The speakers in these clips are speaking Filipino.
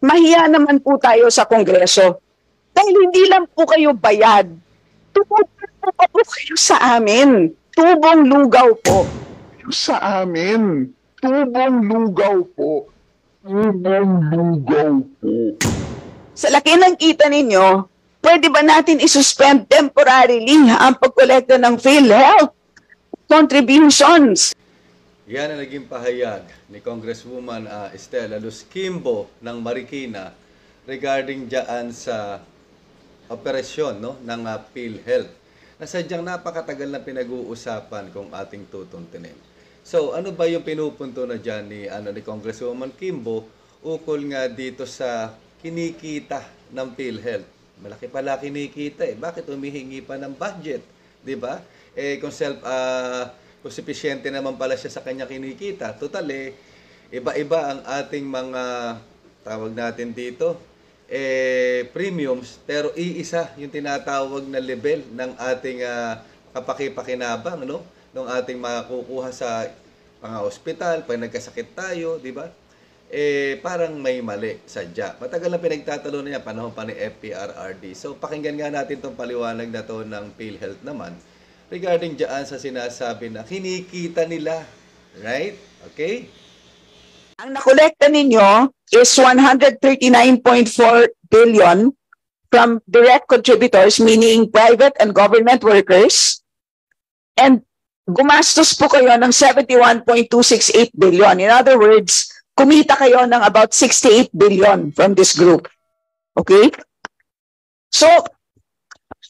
mahiya naman po tayo sa Kongreso. Dahil hindi lang po kayo bayad, tumutulong po pa po kayo sa amin. Tubong lugaw po. Sa amin, tubong lugaw po. Tubong lugaw po. Sa laki ng kita ninyo, pwede ba natin isuspend temporarily ang pagkolekta ng PhilHealth contributions? Yan ang naging pahayag ni Congresswoman Estela Luz Kimbo ng Marikina regarding dyan sa operasyon ng PhilHealth na sadyang napakatagal na pinag-uusapan kung ating tutuntunin. So, ano ba yung pinupunto na dyan ni Congresswoman Kimbo ukol nga dito sa kinikita ng PhilHealth? Malaki pala kinikita eh. Bakit humihingi pa ng budget? Diba? Kung sufficiente naman pala siya sa kanya kinikita. Total iba-iba ang ating mga, tawag natin dito, premiums, pero iisa yung tinatawag na level ng ating kapakipakinabang, no? Nung ating makukuha sa mga ospital, pag nagkasakit tayo, di ba? Parang may mali, sadya. Matagal na pinagtatalo na yan, panahon pa ni FPRRD. So, pakinggan nga natin itong paliwanag na to ng PhilHealth naman regarding dyan sa sinasabi na kinikita nila. Right? Okay? Ang nakolekta ninyo is 139.4 billion from direct contributors, meaning private and government workers. And gumastos po kayo ng 71.268 billion. In other words, kumita kayo ng about 68 billion from this group. Okay? So,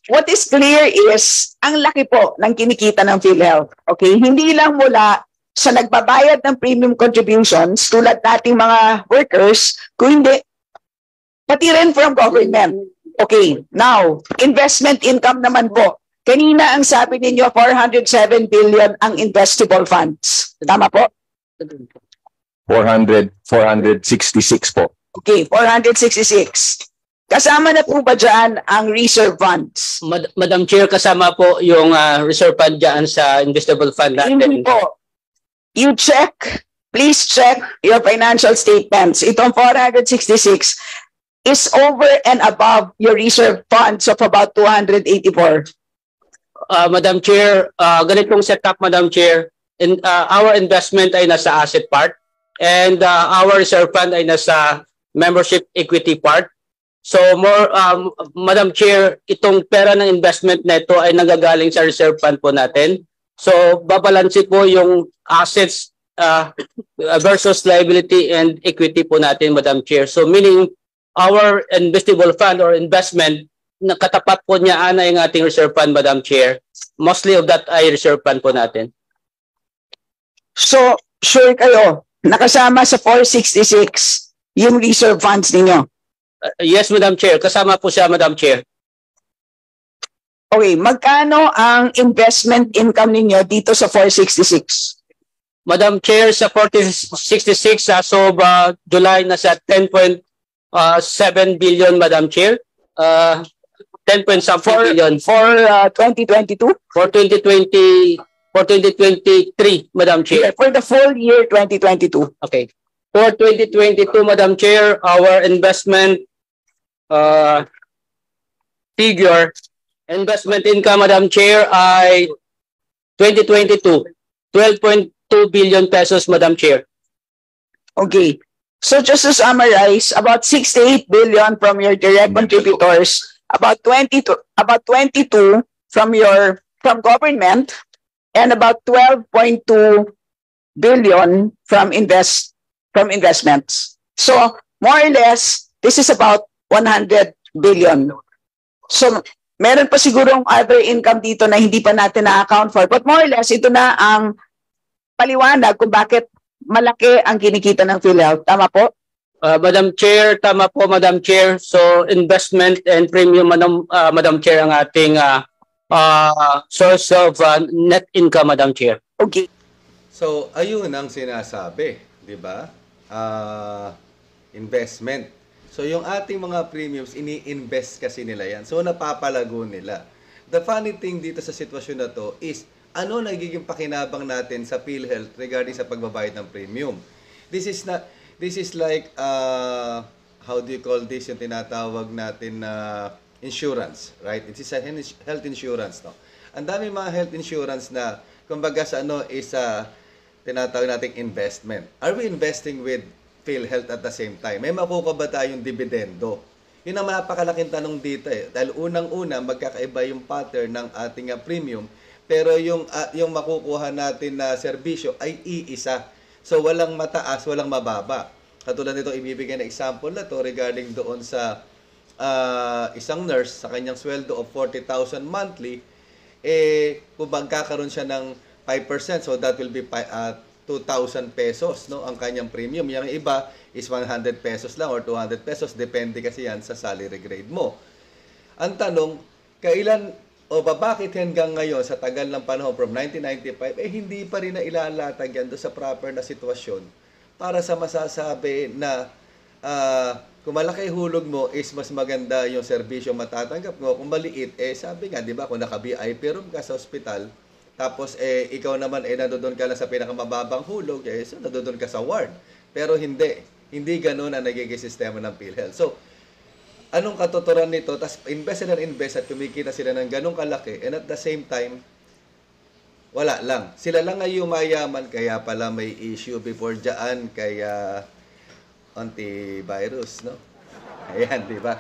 what is clear is, ang laki po ng kinikita ng PhilHealth. Okay? Hindi lang mula sa nagbabayad ng premium contributions tulad nating mga workers, kung hindi, pati rin from government. Okay, now, investment income naman po. Kanina ang sabi ninyo, 407 billion ang investable funds. Tama po? 466 po. Okay, 466. Kasama na po ba dyan ang reserve funds? Madam Chair, kasama po yung reserve fund dyan sa investable fund natin. Hindi po. You check, please check your financial statements. Itong 466 is over and above your reserve funds of about 284. Madam Chair, ganitong setup, Madam Chair, our investment ay nasa asset part and our reserve fund ay nasa membership equity part. So more, Madam Chair, itong pera ng investment na ito ay nagagaling sa reserve fund po natin. So babalansi po yung assets versus liability and equity po natin, Madam Chair. So meaning our investable fund or investment, nakatapat po niya yung ating reserve fund, Madam Chair. Mostly of that ay reserve fund po natin. So, sure kayo, nakasama sa 466 yung reserve funds ninyo? Yes, Madam Chair. Kasama po siya, Madam Chair. Okay, magkano ang investment income ninyo dito sa 466? Madam Chair, sa 466 as of July, nasa 10.7 billion, Madam Chair. 10 point something billion. For 2022? For 2023, Madam Chair. For the full year 2022. Okay. For 2022, Madam Chair, our investment figure, investment income, Madam Chair, ay 2022, 12.2 billion pesos, Madam Chair. Okay. So just to summarize, about 68 billion from your direct contributors, about 22 from government, and about 12.2 billion from investments. So more or less, this is about 100 billion. So meron pa sigurong other income dito na hindi pa natin na-account for, but more or less, ito na ang paliwanag kung bakit malaki ang kinikita ng PhilHealth. Tama po? Madam Chair, tama po, Madam Chair. So investment and premium, Madam Chair, ang ating source of net income, Madam Chair. Okay. So ayun ang sinasabi, di ba? Investment. So yung ating mga premiums, ini-invest kasi nila yan. So napapalago nila. The funny thing dito sa sitwasyon na to is, ano nagiging pakinabang natin sa PhilHealth regarding sa pagbabayad ng premium? This is like how do you call this, yung tinatawag natin na insurance, right? It is a health insurance, no? Ang dami mga health insurance na, kumbaga sa ano, is tinatawag nating investment. Are we investing with PhilHealth at the same time? May makukuha ba tayong dividendo? Yun ang napakalaking tanong dito eh. Dahil unang-una, magkakaiba yung pattern ng ating premium, pero yung makukuha natin na serbisyo ay iisa. So, walang mataas, walang mababa. Katulad nito, ibibigay na example na to regarding doon sa isang nurse sa kanyang sweldo of 40,000 monthly, kung magkakaroon siya ng 5%, so that will be 2,000 pesos, no, ang kanyang premium. Yung iba is 100 pesos lang or 200 pesos, depende kasi yan sa salary grade mo. Ang tanong, kailan o bakit hanggang ngayon sa tagal ng panahon from 1995 hindi pa rin na ilalatag yan doon sa proper na sitwasyon para sa masasabi na kung malaki hulog mo is mas maganda yung serbisyo matatanggap mo. Kung maliit, sabi nga, di ba, kung naka-VIP room ka sa ospital, tapos ikaw naman nandoon ka lang sa pinakamababang hulog, so nandoon ka sa ward. Pero hindi ganoon ang nagiging sistema ng PhilHealth. So, anong katuturan nito? Tas invest at kumikita sila ng ganong kalaki, and at the same time, wala lang. Sila lang ay yumayaman, kaya pala may issue before dyan, kaya antivirus, no? Ayan, di ba?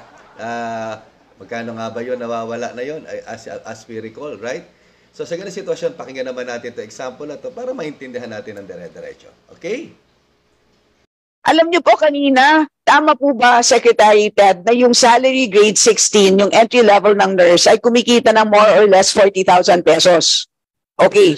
Magkano nga ba yun? Nawawala na yun, as we recall, right? So, sa ganang sitwasyon, pakinggan naman natin ito, example na to para maintindihan natin ang dire-diretso. Okay? Alam niyo po kanina, tama po ba, Secretary Ted, na yung salary grade 16, yung entry level ng nurse, ay kumikita ng more or less 40,000 pesos? Okay.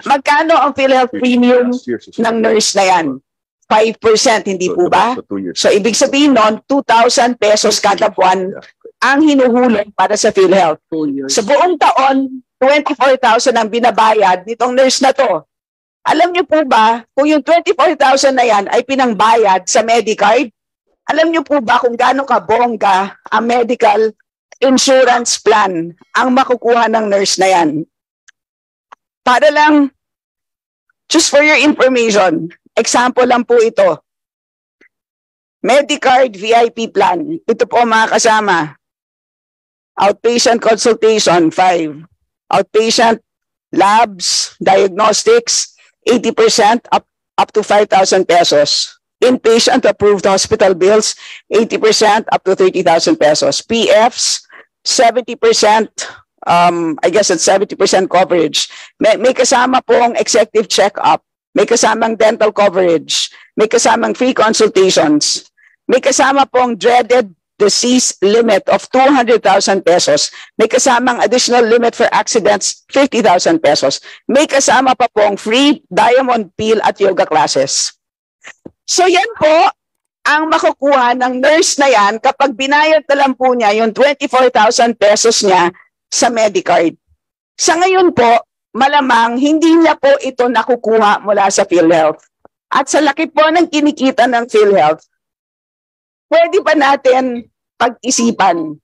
Magkano ang PhilHealth premium ng nurse na yan? 5%, hindi po ba? So, ibig sabihin nun, 2,000 pesos kada buwan ang hinuhulog para sa PhilHealth. Sa buong taon, 24,000 ang binabayad nitong nurse na to. Alam niyo po ba, kung yung 24,000 na yan ay pinangbayad sa Medicard, alam niyo po ba kung gaano kabongga ang medical insurance plan ang makukuha ng nurse na yan? Para lang, just for your information, example lang po ito. Medicard VIP plan, ito po mga kasama. Outpatient consultation, 5. Outpatient labs, diagnostics, 80% up to 5,000 pesos. Inpatient approved hospital bills, 80% up to 30,000 pesos. PFs, 70%, I guess it's 70% coverage. May kasama pong executive check-up, may kasamang dental coverage, may kasamang free consultations, may kasama pong dreaded disease limit of 200,000 pesos. May kasamang additional limit for accidents, 50,000 pesos. May kasama pa pong free diamond peel at yoga classes. So yan po ang makukuha ng nurse na yan kapag binayad na lang po niya yung 24,000 pesos niya sa Medicard. Sa ngayon po, malamang hindi niya po ito nakukuha mula sa PhilHealth. At sa laki po ng kinikita ng PhilHealth, pwede ba natin pag-isipan?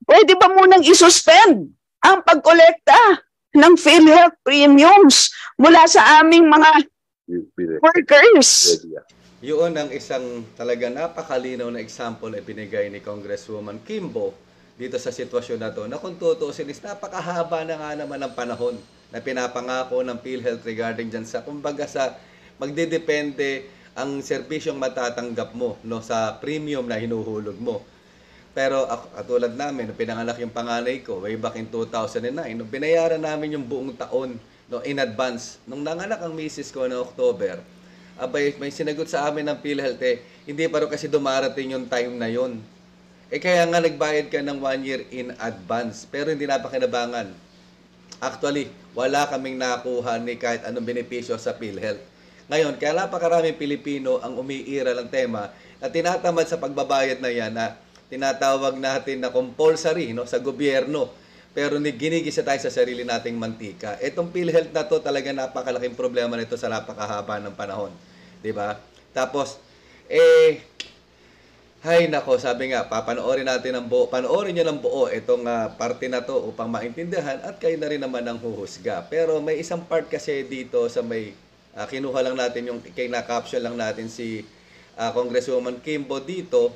Pwede ba munang isuspend ang pagkolekta ng PhilHealth premiums mula sa aming mga workers? Yun ang isang talaga napakalinaw na example na binigay ni Congresswoman Kimbo dito sa sitwasyon na to, na kung tutuusin is napakahaba na nga naman ang panahon na pinapangako ng PhilHealth regarding dyan sa, kumbaga sa magdedepende ang serbisyong matatanggap mo, no, sa premium na hinuhulog mo. Pero katulad namin, nung pinanganak yung panganay ko, way back in 2009, nung binayaran namin yung buong taon, no, in advance. Nung nanganak ang misis ko na October, abay, may sinagot sa amin ng PhilHealth, hindi pa rin kasi dumarating yung time na yun. Kaya nga nagbayad ka ng 1 year in advance, pero hindi napakinabangan. Actually, wala kaming nakuha ni kahit anong benepisyo sa PhilHealth. Ngayon, kaya napakaraming Pilipino ang umiiral ng tema na tinatamad sa pagbabayad na yan, na tinatawag natin na compulsory, no, sa gobyerno. Pero ginigisa tayo sa sarili nating mantika. Itong PhilHealth na to talaga napakalaking problema nito sa napakahaba ng panahon. 'Di ba? Tapos, hay nako, sabi nga, papanoorin natin ng buo, panoorin nyo ng buo itong parte na to upang maintindihan at kayo na rin naman ang huhusga. Pero may isang part kasi dito sa may, kinuha lang natin yung, kay na-caption lang natin si Congresswoman Kimbo dito,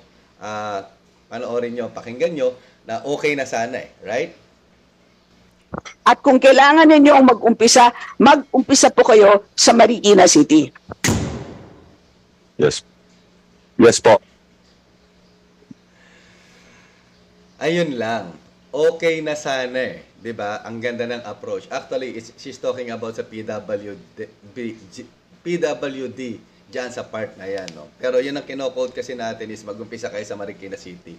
panoorin nyo, pakinggan nyo, na okay na sana right? At kung kailangan ninyong mag-umpisa po kayo sa Marikina City. Yes. Yes po. Ayun lang. Okay na sana 'di ba? Ang ganda ng approach. Actually, she's talking about sa PWD diyan sa part na yan, no? Pero yun ang kino-quote kasi natin is mag-umpisa kayo sa Marikina City.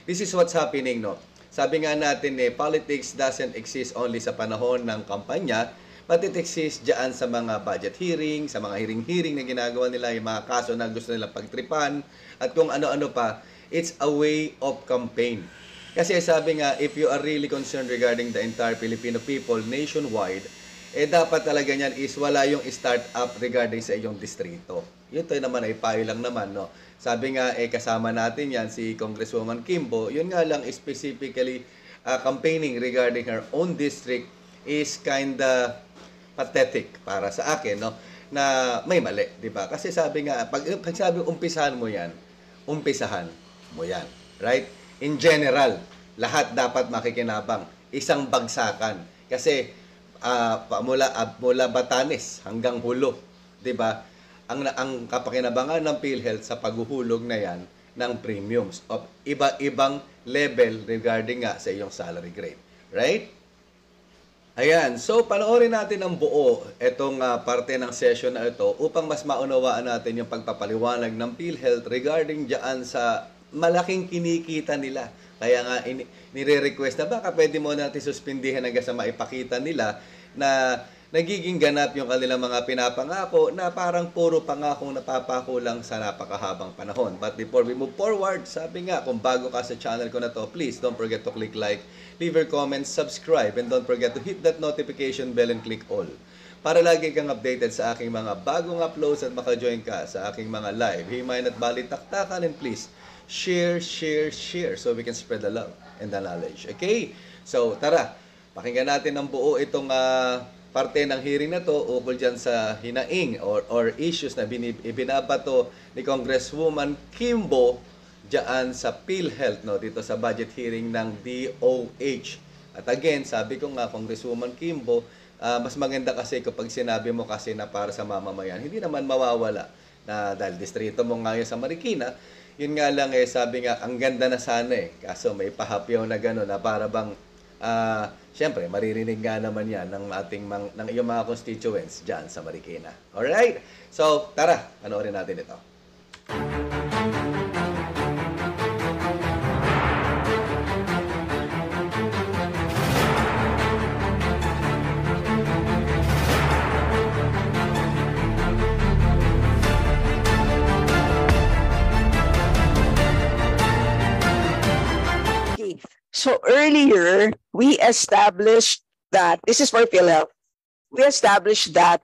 This is what's happening, no? Sabi nga natin politics doesn't exist only sa panahon ng kampanya, but it exists diyan sa mga budget hearing, sa mga hearing na ginagawa nila, yung mga kaso na gusto nila pagtripan, at kung ano-ano pa. It's a way of campaign. Kasi sabi nga, if you are really concerned regarding the entire Filipino people nationwide, dapat talaga niyan is wala yung start-up regarding sa iyong distrito. Yun to naman ay payo lang naman, no? Sabi nga, kasama natin yan si Congresswoman Kimbo, yun nga lang specifically campaigning regarding her own district is kinda pathetic para sa akin, no? Na may mali, di ba? Kasi sabi nga, pag sabi umpisahan mo yan, right? In general, lahat dapat makikinabang. Isang bagsakan. Kasi mula Batanes hanggang Hulo, 'di ba? Ang kapakinabangan ng PhilHealth sa paghuhulog na 'yan ng premiums of iba-ibang level regarding nga sa iyong salary grade, right? Ayan, so panoorin natin ang buo itong parte ng session na ito upang mas maunawaan natin yung pagpapaliwanag ng PhilHealth regarding diyan sa malaking kinikita nila. Kaya nga nire-request na baka pwede mo natin suspindihan hanggang sa maipakita nila na nagiging ganap yung kanilang mga pinapangako na parang puro pangakong napapako lang sa napakahabang panahon. But before we move forward, sabi nga, kung bago ka sa channel ko na to, please don't forget to click like, leave your comments, subscribe, and don't forget to hit that notification bell and click all para lagi kang updated sa aking mga bagong uploads at maka-join ka sa aking mga live. Himayin at balitaktakan, and please, share so we can spread the love and the knowledge. Okay? So, tara. Pakinggan natin ng buo itong parte ng hearing na to ukol dyan sa hinaing or issues na ibinabato ni Congresswoman Kimbo dyan sa PhilHealth, no? Dito sa budget hearing ng DOH. At again, sabi ko nga, Congresswoman Kimbo, mas maganda kasi kapag sinabi mo kasi na para sa mamamayan, hindi naman mawawala na dahil distrito mo ngayon sa Marikina. Yun nga lang sabi nga, ang ganda na sana kaso may pahapyaw na gano'n na para bang, syempre, maririnig nga naman yan ng iyong mga constituents dyan sa Marikina. Alright? So, tara, panoorin natin ito. So earlier, we established that, this is for PhilHealth, we established that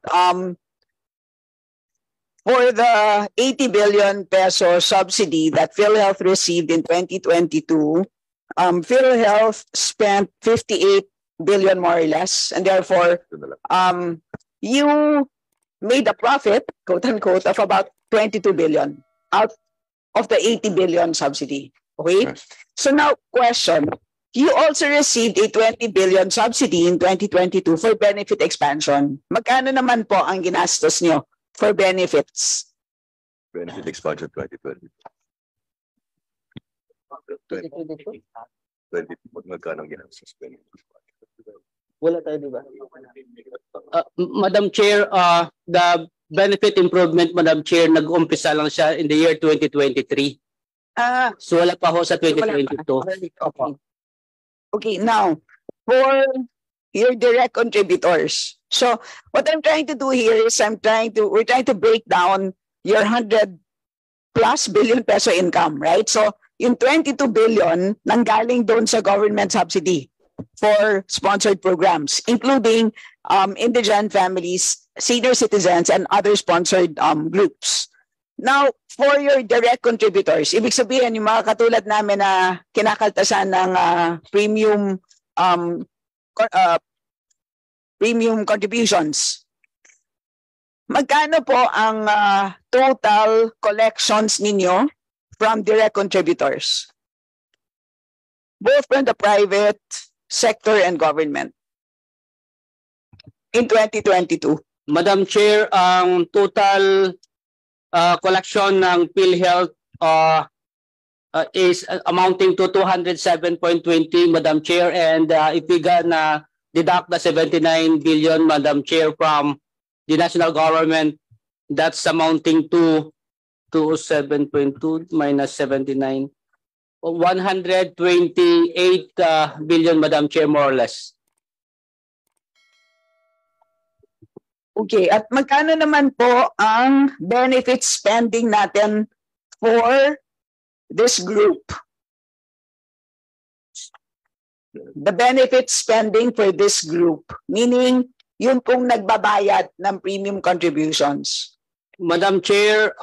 for the 80 billion peso subsidy that PhilHealth received in 2022, PhilHealth spent 58 billion more or less, and therefore you made a profit, quote unquote, of about 22 billion out of the 80 billion subsidy. Okay? So now, question. You also received a 20 billion subsidy in 2022 for benefit expansion. Magkano naman po ang ginastos nyo for benefits? Benefit expansion 2020. 20, magkano ang ginastos benefit expansion? Wala tayo, di ba? Madam Chair, the benefit improvement, Madam Chair, nag-umpisa lang siya in the year 2023. So wala pa ho sa 2022. Okay, now, for your direct contributors. So, what I'm trying to do here is we're trying to break down your 100+ billion peso income, right? So, yung 22 billion nanggaling doon sa government subsidy for sponsored programs, including indigent families, senior citizens, and other sponsored groups. Now, for your direct contributors, ibig sabihin yung mga katulad namin na kinakaltasan ng premium contributions. Magkano po ang total collections ninyo from direct contributors? Both from the private sector and government in 2022. Madam Chair, ang total collection ng PhilHealth is amounting to 207.20, Madam Chair, and if we gonna deduct the 79 billion, Madam Chair, from the national government, that's amounting to 207.2 minus 79, 128 billion, Madam Chair, more or less. Okay, at magkano naman po ang benefit spending natin for this group? The benefit spending for this group, meaning yun pong nagbabayad ng premium contributions. Madam Chair,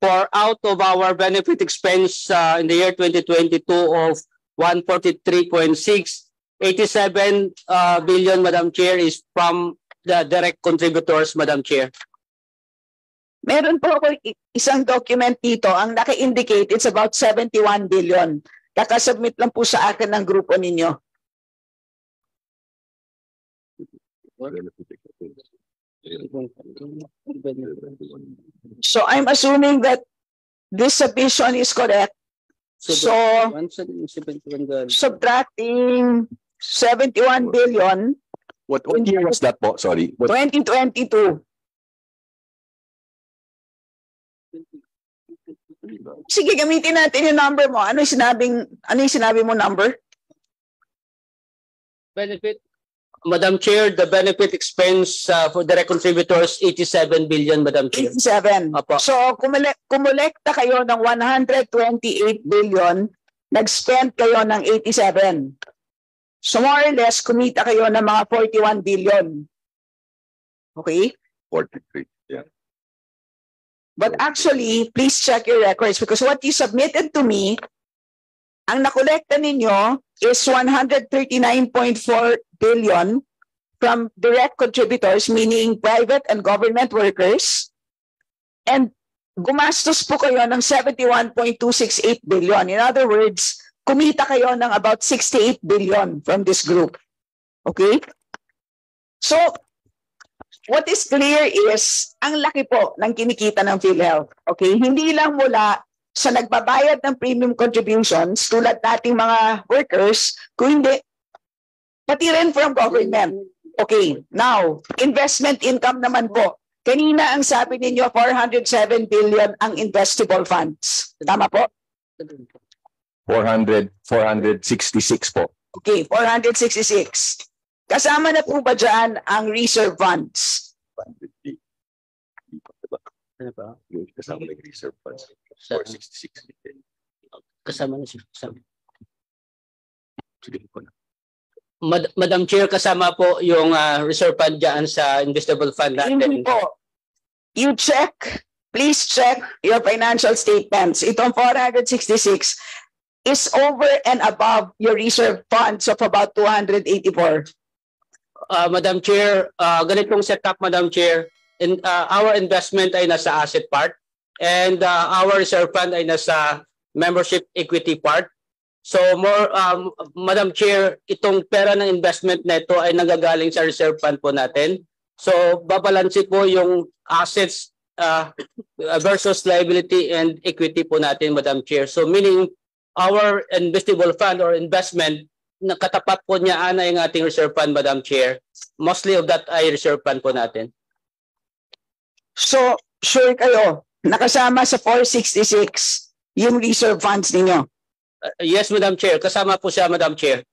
for out of our benefit expense in the year 2022 of 143.6, 87 billion, Madam Chair, is from the direct contributors, Madam Chair. Meron po ako isang document dito, ang naka-indicate it's about 71 billion. Kakasubmit lang po sa akin ng grupo ninyo. So I'm assuming that this submission is correct. So subtracting 71 billion, What year was that po? Sorry. 2022. Sige, gamitin natin yung number mo. Ano yung sinabi mo number? Benefit, Madam Chair, the benefit expense for direct contributors, 87 billion, Madam Chair. 87. Apo. So, kumulekta kayo ng 128 billion, nag-spend kayo ng 87. So, more or less, kumita kayo ng mga 41 billion. Okay? 43. Yeah. But actually, please check your records because what you submitted to me, ang nakolekta ninyo is 139.4 billion from direct contributors, meaning private and government workers. And gumastos po kayo ng 71.268 billion. In other words, kumita kayo ng about 68 billion from this group. Okay? So, what is clear is, ang laki po ng kinikita ng PhilHealth. Okay? Hindi lang mula sa nagbabayad ng premium contributions tulad nating mga workers, kundi pati rin from government. Okay, now, investment income naman po. Kanina ang sabi ninyo, 407 billion ang investable funds. Tama po? 466 po. Okay, 466. Kasama na po ba dyan ang reserve funds? 150. Ano pa? Yung kasama ng reserve funds. Sa- 466. Kasama na siya. Kasama. Sige po na. Madam Chair, kasama po yung reserve fund dyan sa investable fund natin. Hindi po. You check, please check your financial statements. Itong 466 is over and above your reserve funds of about 284. Madam Chair, ganitong setup, Madam Chair, our investment ay nasa asset part and our reserve fund ay nasa membership equity part. So more, Madam Chair, itong pera ng investment neto ay nagagaling sa reserve fund po natin. So babalansi po yung assets versus liability and equity po natin, Madam Chair. So meaning our investable fund or investment, nakatapat po niya ay yung ating reserve fund, Madam Chair. Mostly of that ay reserve fund po natin. So, sure kayo, nakasama sa 466 yung reserve funds ninyo. Yes, Madam Chair. Kasama po siya, Madam Chair.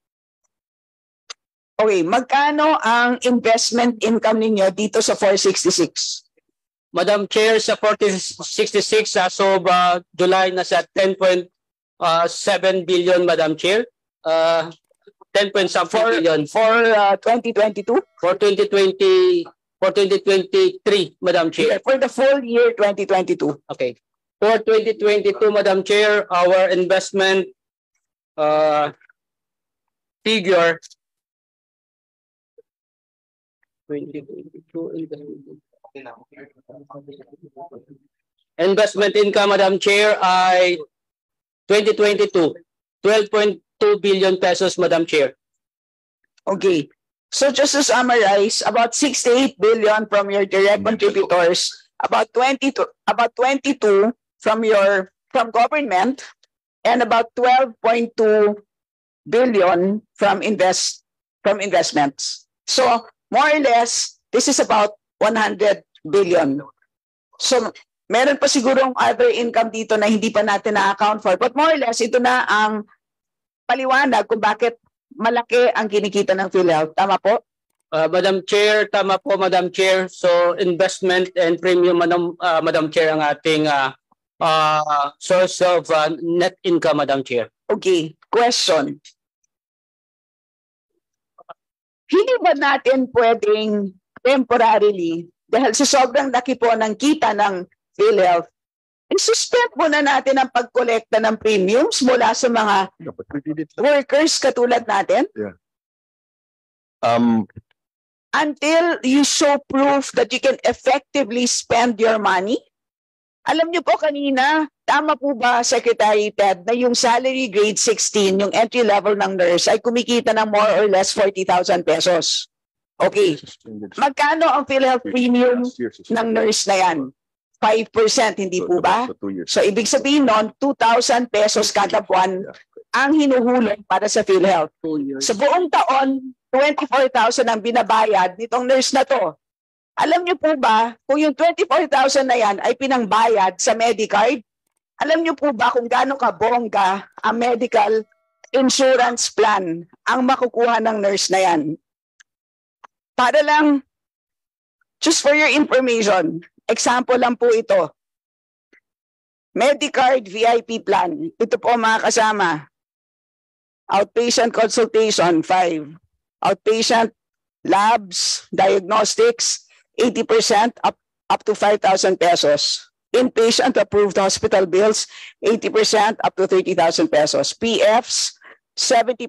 Okay, magkano ang investment income ninyo dito sa 466? Madam Chair, sa 4066 as of July, nasa 10.7 billion, Madam Chair. 10.something billion. For 2022? For 2023, Madam Chair. For the full year 2022. Okay. For 2022, Madam Chair, our investment figure 2022 investment. Investment income, Madam Chair, ay 2022, 12.2 billion pesos, Madam Chair. Okay. So just to summarize, about 68 billion from your direct contributors, about 22 from government, and about 12.2 billion from investments. So more or less, this is about 100 billion. So meron pa sigurong other income dito na hindi pa natin na-account for, but more or less, ito na ang paliwanag kung bakit malaki ang kinikita ng PhilHealth. Tama po? Madam Chair, tama po, Madam Chair. So investment and premium, Madam Chair, ang ating source of net income, Madam Chair. Okay. Question. Hindi ba natin pwedeng temporarily, dahil sa sobrang laki po ng kita ng PhilHealth, i-suspend muna natin ang pagkolekta ng premiums mula sa mga workers katulad natin? Yeah. Until you show proof that you can effectively spend your money? Alam niyo po kanina, tama po ba, Secretary Ted, na yung salary grade 16, yung entry level ng nurse, ay kumikita ng more or less 40,000 pesos? Okay. Magkano ang PhilHealth premium ng nurse na yan? 5%, hindi po ba? So, ibig sabihin nun, 2,000 pesos kada buwan ang hinuhulog para sa PhilHealth. Sa buong taon, 24,000 ang binabayad nitong nurse na to. Alam niyo po ba, kung yung 24,000 na yan ay pinangbayad sa Medicard, alam niyo po ba kung gaano kabongga ang medical insurance plan ang makukuha ng nurse na yan? Para lang, just for your information, example lang po ito. Medicard VIP plan. Ito po mga kasama. Outpatient consultation, 5. Outpatient labs, diagnostics, 80% up to 5,000 pesos. Inpatient approved hospital bills, 80% up to 30,000 pesos. PFs, 70%,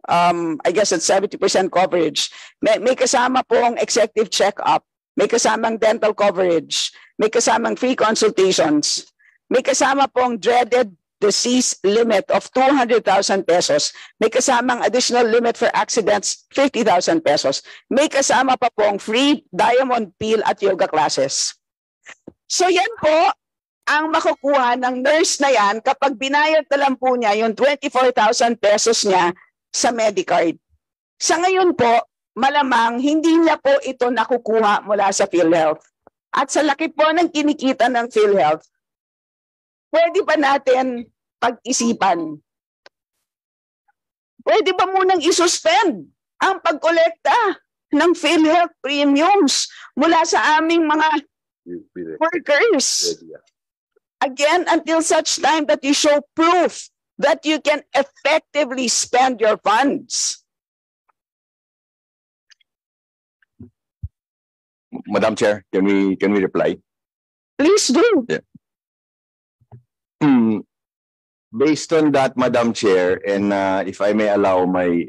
I guess it's 70% coverage. May kasama pong executive check-up. May kasamang dental coverage. May kasamang free consultations. May kasama pong dreaded disease limit of 200,000 pesos. May kasamang additional limit for accidents, 50,000 pesos. May kasama pa pong free diamond peel at yoga classes. So yan po ang makukuha ng nurse na yan kapag binayad na lang po niya yung 24,000 pesos niya sa Medicard. Sa ngayon po, malamang hindi niya po ito nakukuha mula sa PhilHealth. At sa laki po ng kinikita ng PhilHealth, pwede ba natin pag-isipan? Pwede ba munang isuspend ang pagkolekta ng PhilHealth premiums mula sa aming mga workers? Again, until such time that you show proof that you can effectively spend your funds. Madam Chair, can we reply? Please do. Yeah. Based on that, Madam Chair, and if I may allow my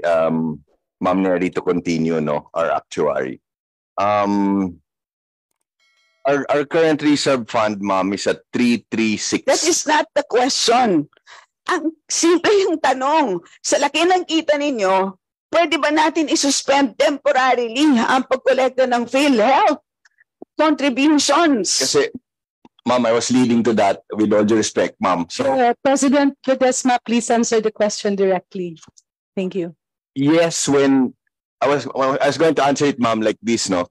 Ma'am Neri to continue, no, our actuary. Our current reserve fund, Ma'am, is at 336. That is not the question. Ang simple yung tanong, sa laki ng kita ninyo, pwede ba natin isuspend temporarily ang pagkolekta ng PhilHealth contributions? Kasi, Ma'am, I was leading to that with all due respect, Ma'am. So, President Ledesma, please answer the question directly. Thank you. yes, when I was going to answer it, Ma'am, like this, no?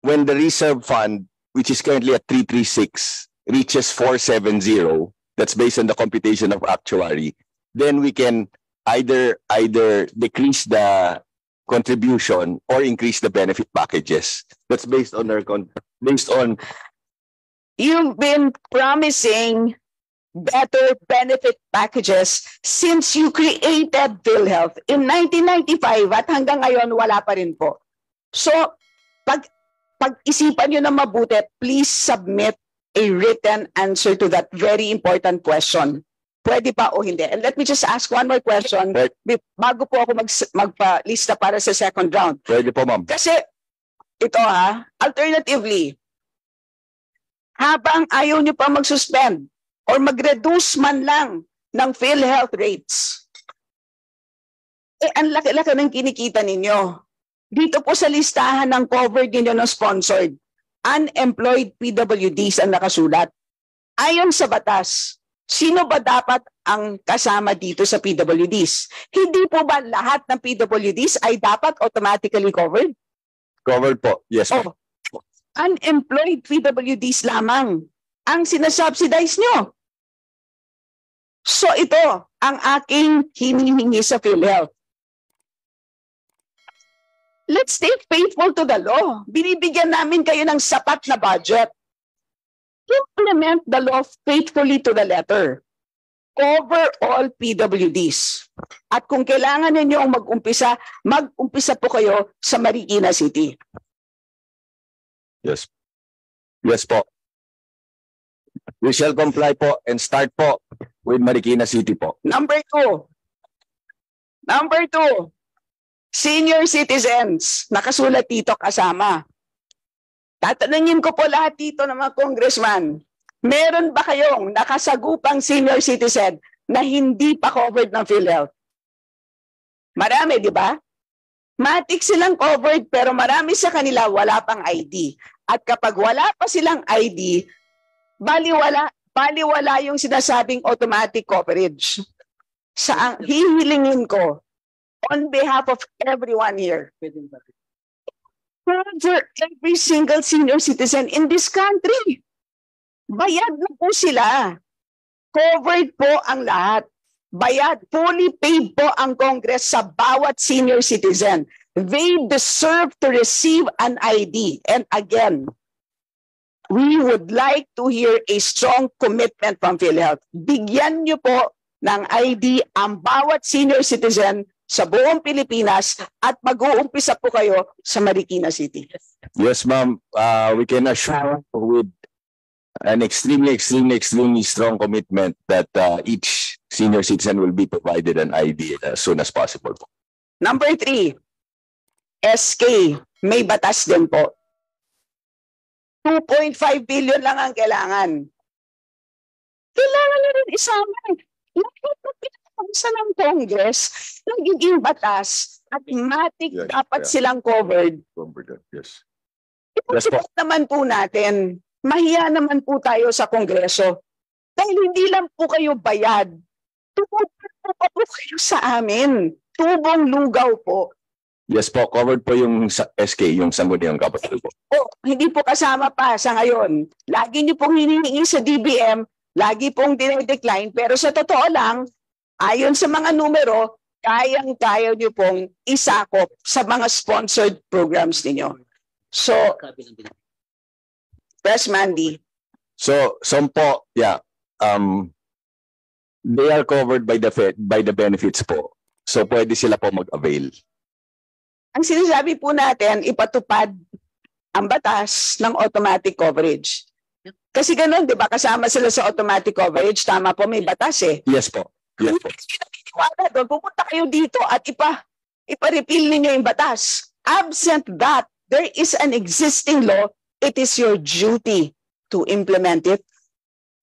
When the reserve fund, which is currently at 336, reaches 470, that's based on the computation of actuary, then we can either decrease the contribution or increase the benefit packages. That's based on You've been promising better benefit packages since you created PhilHealth in 1995 at hanggang ngayon wala pa rin po. So, pag-isipan nyo na mabuti, please submit a written answer to that very important question. Pwede pa o hindi? And let me just ask one more question bago po ako magpa-lista para sa second round. Pwede po, Ma'am. Kasi ito alternatively, habang ayaw nyo pa mag-suspend or mag-reduce man lang ng PhilHealth rates, ang laki-laki ng kinikita ninyo. Dito po sa listahan ng covered ninyo ng sponsored, unemployed PWDs ang nakasulat. Ayon sa batas, sino ba dapat ang kasama dito sa PWDs? Hindi po ba lahat ng PWDs ay dapat automatically covered? Covered po. Yes po. Unemployed PWDs lamang ang sinasubsidize nyo. So ito ang aking hinihingi sa PhilHealth. Let's stay faithful to the law. Binibigyan namin kayo ng sapat na budget. Implement the law faithfully to the letter. Cover all PWDs. At kung kailangan ninyong mag-umpisa po kayo sa Marikina City. Yes. Yes po. We shall comply po and start po with Marikina City po. Number two, senior citizens, nakasulat dito kasama. Tatanungin ko po lahat dito ng mga congressman, meron ba kayong nakasagupang senior citizen na hindi pa covered ng PhilHealth? Marami, di ba? Matik silang covered pero marami sa kanila wala pang ID. At kapag wala pa silang ID, baliwala yung sinasabing automatic coverage. Sa hihilingin ko, on behalf of everyone here, for every single senior citizen in this country, bayad na po sila. Covered po ang lahat. Bayad, fully paid po ang Congress sa bawat senior citizen. They deserve to receive an ID. And again, we would like to hear a strong commitment from PhilHealth. Bigyan niyo po ng ID ang bawat senior citizen sa buong Pilipinas at mag-uumpisa po kayo sa Marikina City. Yes, ma'am. We can assure with an extremely strong commitment that each senior citizen will be provided an ID as soon as possible. Number 3, SK, may batas din po. 2.5 billion lang ang kailangan. Kailangan na rin isama. Lahat na pinapagsa ng Congress, nagiging batas at matik Yes, dapat yeah. silang covered. Yes. Ipagsupport naman po natin. Mahiya naman po tayo sa Kongreso. Dahil hindi lang po kayo bayad. Tumutulong po pa po kayo sa amin. Tubong lugaw po. Yes po, covered po yung SK, yung Sangguniang Capital po. Hindi po kasama pa sa ngayon. Lagi niyo pong hinihingi sa DBM, lagi pong dinedecline, pero sa totoo lang, ayon sa mga numero, kayang-kaya niyo pong isakop sa mga sponsored programs ninyo. So, Press Mandy. So, some po, yeah, they are covered by the benefits po. So, pwede sila po mag-avail. Ang sinasabi po natin, ipatupad ang batas ng automatic coverage. Kasi ganun, di ba? Kasama sila sa automatic coverage. Tama po, may batas eh. Yes po. Yes po. Doon, pupunta kayo dito at ipa-repeal ninyo yung batas. Absent that, there is an existing law. It is your duty to implement it.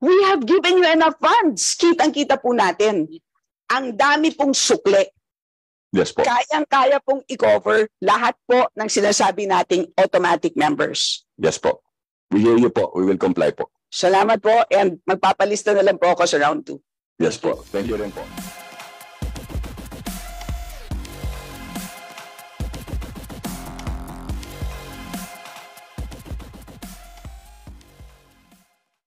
We have given you enough funds. Kitang-kita po natin. Ang dami pong sukle. Yes po. Kayang-kaya pong i-cover lahat po ng sinasabi nating automatic members. Yes po. We hear you po. We will comply po. Salamat po and magpapalista na lang po ako sa round 2. Yes po. Thank you rin po.